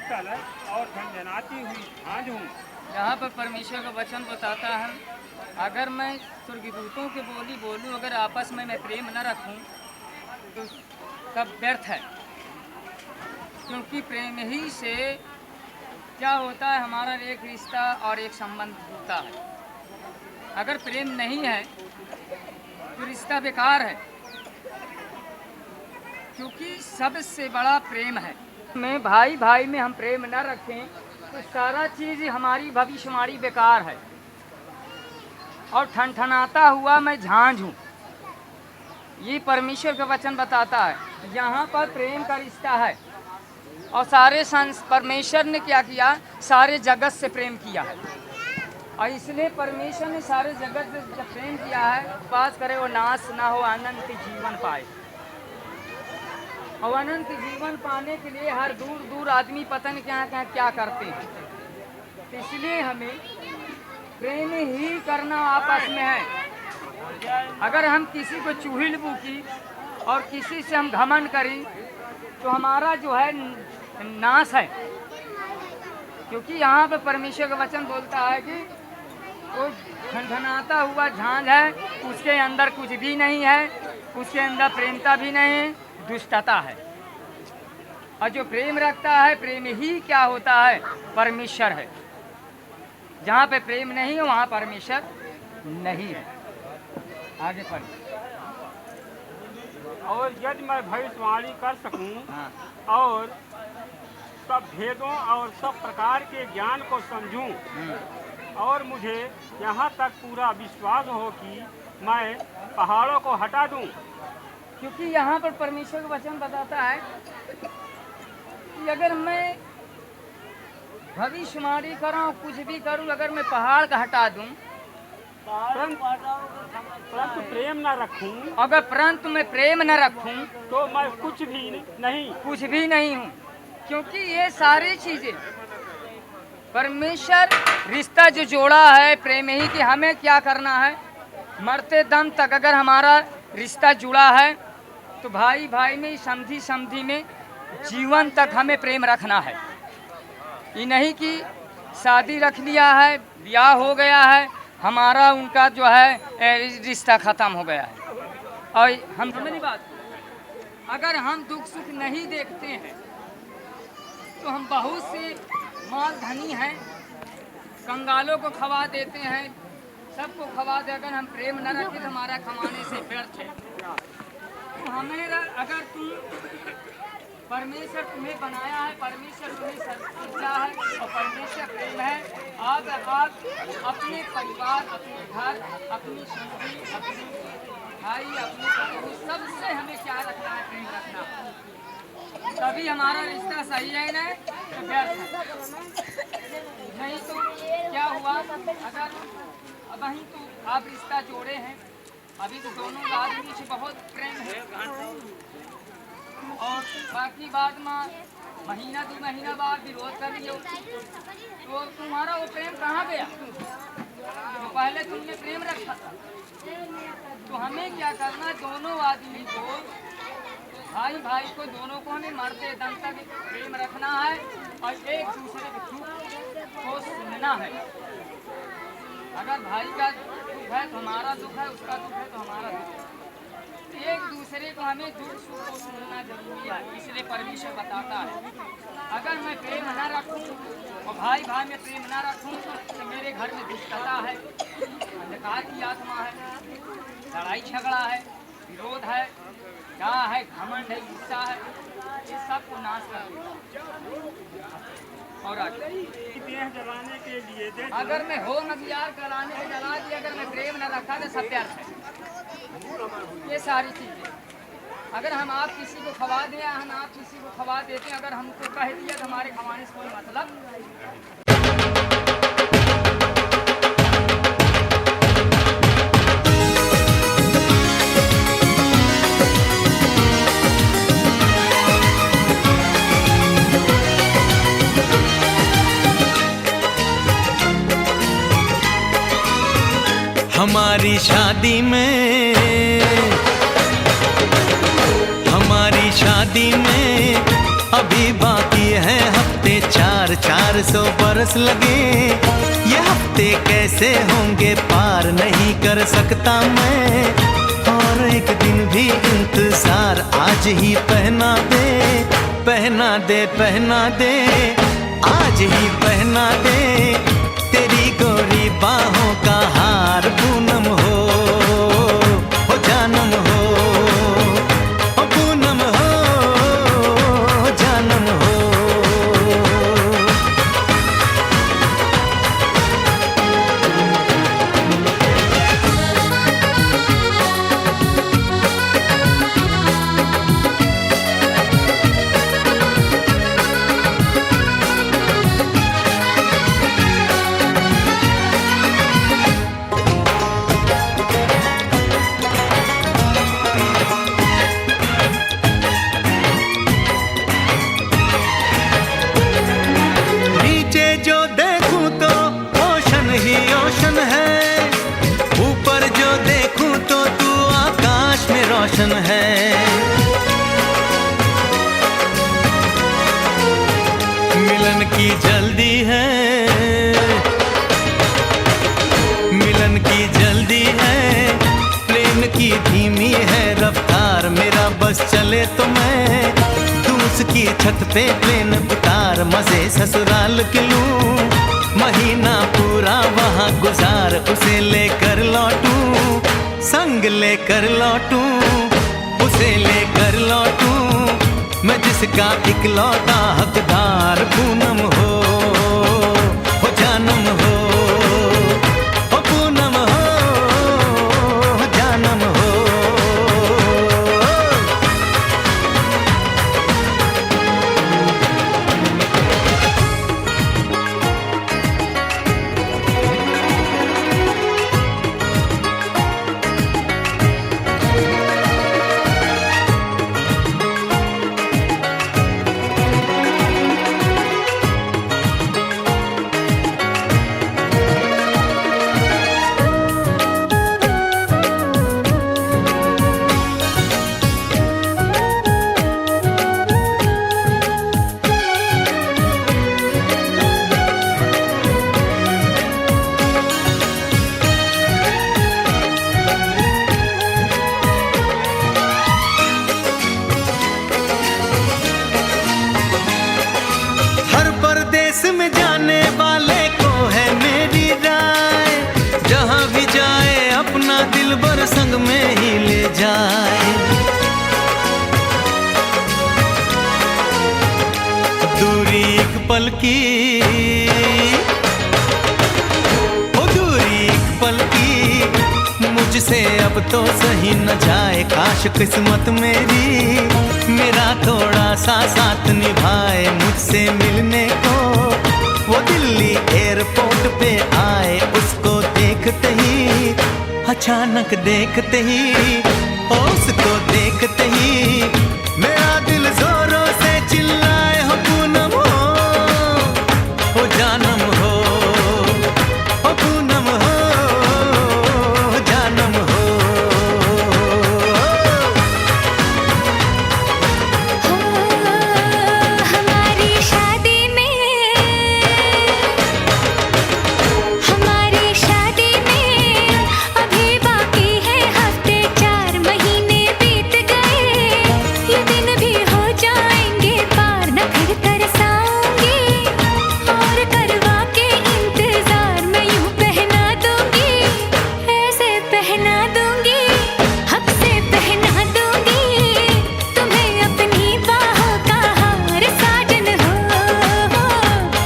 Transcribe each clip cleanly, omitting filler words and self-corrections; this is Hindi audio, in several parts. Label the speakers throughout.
Speaker 1: शीतल और झंझनाती हुई झांझ हूँ।
Speaker 2: यहाँ पर परमेश्वर का वचन बताता है, अगर मैं स्वर्गदूतों की बोली बोलूँ, अगर आपस में मैं प्रेम न रखूँ तो तब व्यर्थ है। क्योंकि प्रेम ही से क्या होता है, हमारा एक रिश्ता और एक संबंध होता है। अगर प्रेम नहीं है तो रिश्ता बेकार है, क्योंकि सबसे बड़ा प्रेम है। में भाई भाई में हम प्रेम न रखें तो सारा चीज़ हमारी भविष्यवाणी बेकार है। और ठनठनाता हुआ मैं झांझ हूँ, ये परमेश्वर का वचन बताता है। यहाँ पर प्रेम का रिश्ता है और सारे परमेश्वर ने क्या किया, सारे जगत से प्रेम किया है। और इसलिए परमेश्वर ने सारे जगत से जब प्रेम किया है, पास करे वो नाश ना हो, अनंत जीवन पाए। और अनंत जीवन पाने के लिए हर दूर दूर आदमी पता नहीं क्या करते हैं। तो इसलिए हमें प्रेम ही करना आपस में है। अगर हम किसी को चुहिल बूकी और किसी से हम घमंड करें तो हमारा जो है नाश है। क्योंकि यहाँ पे परमेश्वर का वचन बोलता है कि वो झनझनाता हुआ झांझ है, उसके अंदर कुछ भी नहीं है, उसके अंदर प्रेमता भी नहीं है, दुष्टता है। और जो प्रेम रखता है, प्रेम ही क्या होता है, परमेश्वर है। जहाँ पे प्रेम नहीं है वहाँ परमेश्वर नहीं है। आगे पढ़िए।
Speaker 1: और यदि मैं भविष्यवाणी कर सकूं
Speaker 2: हाँ।
Speaker 1: और सब भेदों और सब प्रकार के ज्ञान को समझूं, और मुझे यहाँ तक पूरा विश्वास हो कि मैं पहाड़ों को हटा दूं।
Speaker 2: क्योंकि यहाँ पर परमेश्वर का वचन बताता है कि अगर मैं भविष्यवाणी करूँ, कुछ भी करूँ, अगर मैं पहाड़ का हटा दूं,
Speaker 1: परंतु प्रेम न रखूं,
Speaker 2: अगर परंतु मैं प्रेम न रखूं
Speaker 1: तो मैं कुछ भी
Speaker 2: नहीं हूँ। क्योंकि ये सारी चीजें परमेश्वर रिश्ता जो जोड़ा है प्रेम ही कि हमें क्या करना है, मरते दम तक अगर हमारा रिश्ता जुड़ा है तो भाई भाई में, समधी समधी में जीवन तक हमें प्रेम रखना है। ये नहीं कि शादी रख लिया है, ब्याह हो गया है, हमारा उनका जो है रिश्ता ख़त्म हो गया है। और हम समझी बात, अगर हम दुख सुख नहीं देखते हैं तो हम बहुत से माल धनी हैं, कंगालों को खवा देते हैं, सबको खवा दे। अगर हम प्रेम न रखें तो हमारा कमाने से व्यर्थ है। तो हमें अगर तुम परमेश्वर तुम्हें बनाया है, परमेश्वर तुम्हें सृजा है और परमेश्वर प्रेम है, आप अपने परिवार, अपने घर, अपनी संगी, अपने भाई, अपने पति, सबसे हमें क्या रखना है, प्रेम रखना है। तभी हमारा रिश्ता सही है ना, तो व्यर्थ है। नहीं तो क्या हुआ, अगर वहीं तो आप रिश्ता जोड़े हैं, अभी तो दोनों आदमी से बहुत प्रेम है, और बाकी बाद में महीना 2 महीना बाद विरोध कर लियो तो तुम्हारा वो प्रेम कहाँ गया जो पहले तुमने प्रेम रखा था। तो हमें क्या करना, दोनों आदमी को, भाई भाई को, दोनों को हमें मरते दम तक प्रेम रखना है और एक दूसरे के दुख को सुनना है। अगर भाई का दुख है तो हमारा दुख है, उसका दुख है तो हमारा दुख है। एक दूसरे को हमें दुख सुख को सुनना जरूरी है। इसलिए परमेश्वर बताता है, अगर मैं प्रेम न रखूं और भाई भाई में प्रेम न रखूं तो मेरे घर में दुष्टता है, अंधकार की आत्मा है, लड़ाई झगड़ा है, विरोध है, क्या है, घमंड है, गुस्सा है, ये सब को नाश कर देगा। और
Speaker 1: देह जलाने के लिए
Speaker 2: अगर मैं हो नदियार कराने के जला दी, अगर मैं प्रेम न रखा तो सब व्यर्थ है। ये सारी चीज़ें अगर हम आप किसी को खवा दें, हम आप किसी को खवा देते हैं, अगर हमको कह दिया तो हमारे खवाने से कोई मतलब।
Speaker 3: हमारी शादी में अभी बाकी है हफ्ते 4। 400 बरस लगे, ये हफ्ते कैसे होंगे पार नहीं कर सकता मैं। और एक दिन भी इंतजार आज ही पहना दे, पहना दे, पहना दे, आज ही पहना दे, तेरी गोरी बाहों का हार पूनम हो जानम हो, पूनम हो जानम हो। है मिलन की जल्दी है, मिलन की जल्दी है, प्रेम की धीमी है रफ्तार, मेरा बस चले तो मैं दूं उसकी छत पे प्लेन उतार, मजे ससुराल के लूं, महीना पूरा वहाँ गुजार, उसे लेकर लौटूं, संग लेकर लौटूं, उसे लेकर लौटूं, मैं जिसका इकलौता हकदार पूनम हो जानम हो, पूनम हो जानम हो। संग में ही ले जाए, दूरी एक पल की, ओ दूरी एक पल की, मुझसे अब तो सही न जाए, काश किस्मत मेरी मेरा थोड़ा सा साथ निभाए, मुझसे मिलने को वो दिल्ली एयरपोर्ट पे आए, उसको देखते ही अचानक देखते ही, उसको देखते ही मेरा दिल जोरों से चिल्लाए, हो पूनम हो जानम हो, पूनम हो जानम हो।
Speaker 4: हमारी शादी में, हमारी शादी में अभी बाकी है हफ्ते 4 महीने बीत गए, ये दिन भी हो जाएंगे पार, न फिर तरसाऊंगी और करवा के इंतजार, मैं यूं पहना दूंगी, ऐसे पहना दूंगी, हक से पहना दूंगी तुम्हें अपनी बाहों का हार, साजन हो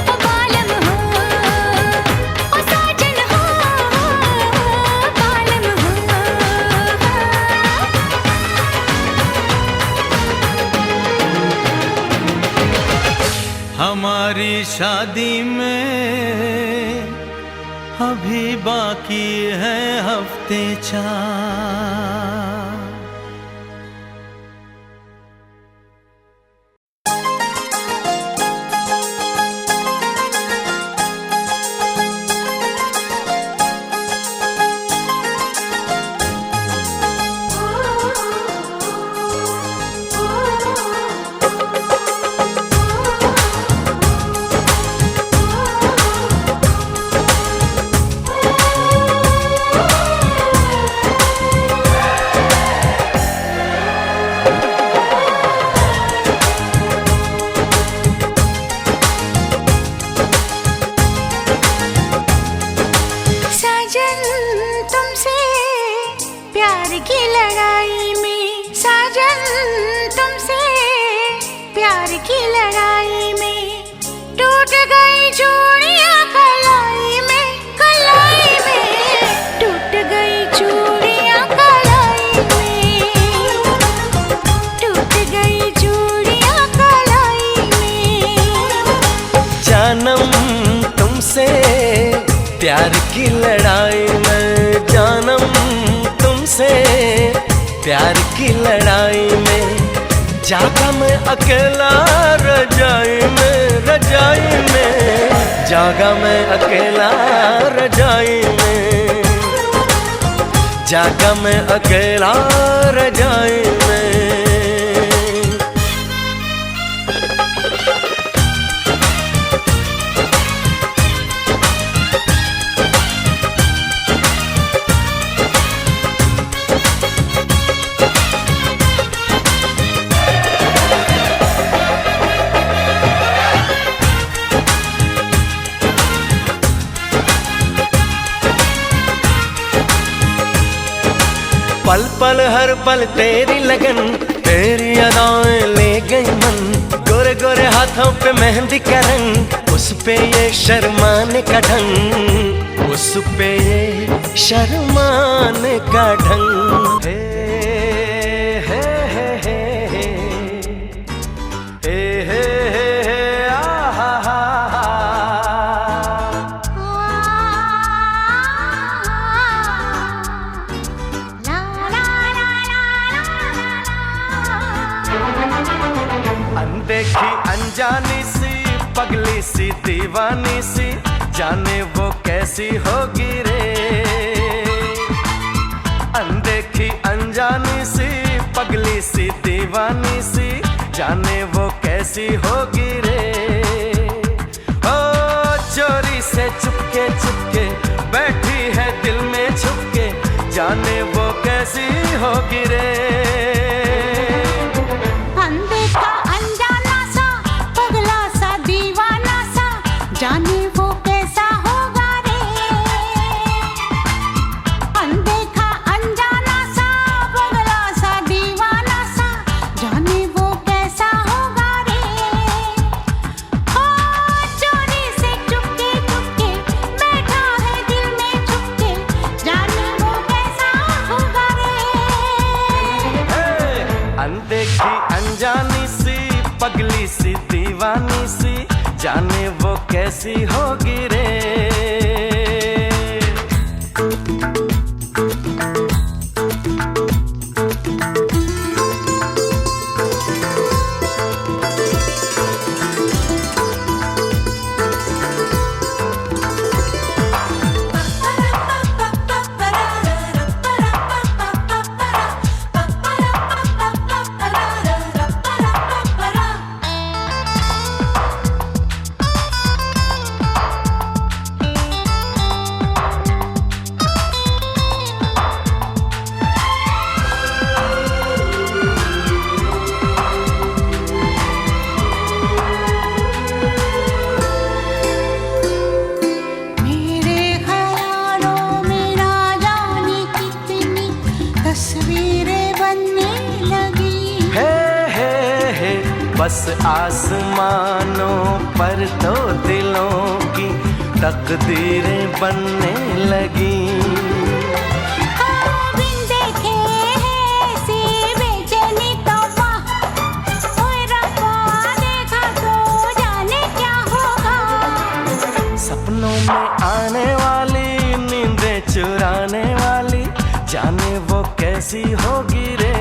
Speaker 4: ओ बालम हो, ओ साजन हो बालम हो।
Speaker 3: हमारी शादी में अभी बाकी है हफ्ते 4।
Speaker 4: चूड़ियां कलाई में टूट गई चूड़ियां कलाई में, टूट गई चूड़ियां कलाई में।
Speaker 3: जानम तुमसे प्यार की लड़ाई में, जानम तुमसे प्यार की लड़ाई में, जागा मैं अकेला रजाई में, रजाई में, जागा मैं अकेला रजाई में, जागा मैं अकेला रजाई में। पल पल हर पल तेरी लगन, तेरी अदाएं ले गई मन, गोरे गोरे हाथों पे मेहंदी का रंग, उस पे ये शर्माने का ढंग, उस पे ये शर्माने का ढंग। हे हे हे हे हे हे हे हे हे आहा हा हा। अनदेखी अनजानी सी पगली सी दीवानी सी, जाने वो कैसी होगी रे। अनदेखी अनजानी सी पगली सी दीवानी सी, जाने वो कैसी होगी रे। ओ चोरी से चुपके चुपके बैठी है दिल में छुपके, जाने वो कैसी होगी रे।
Speaker 4: जाने वो कैसा होगा रे। अनदेखा अनजाना सा पगला सा दीवाना सा, जाने वो कैसा होगा रे। ओ चोरी से चुपके चुपके बैठा है दिल में छुपके, जाने वो कैसा होगा रे।
Speaker 3: अनदेखी अनजानी सी पगली सी दीवानी सी, जाने वो कैसी होगी रे। बस आसमानों पर तो दिलों की तकदीरें बनने लगी। सपनों में आने वाली नींदें चुराने वाली, जाने वो कैसी होगी रे।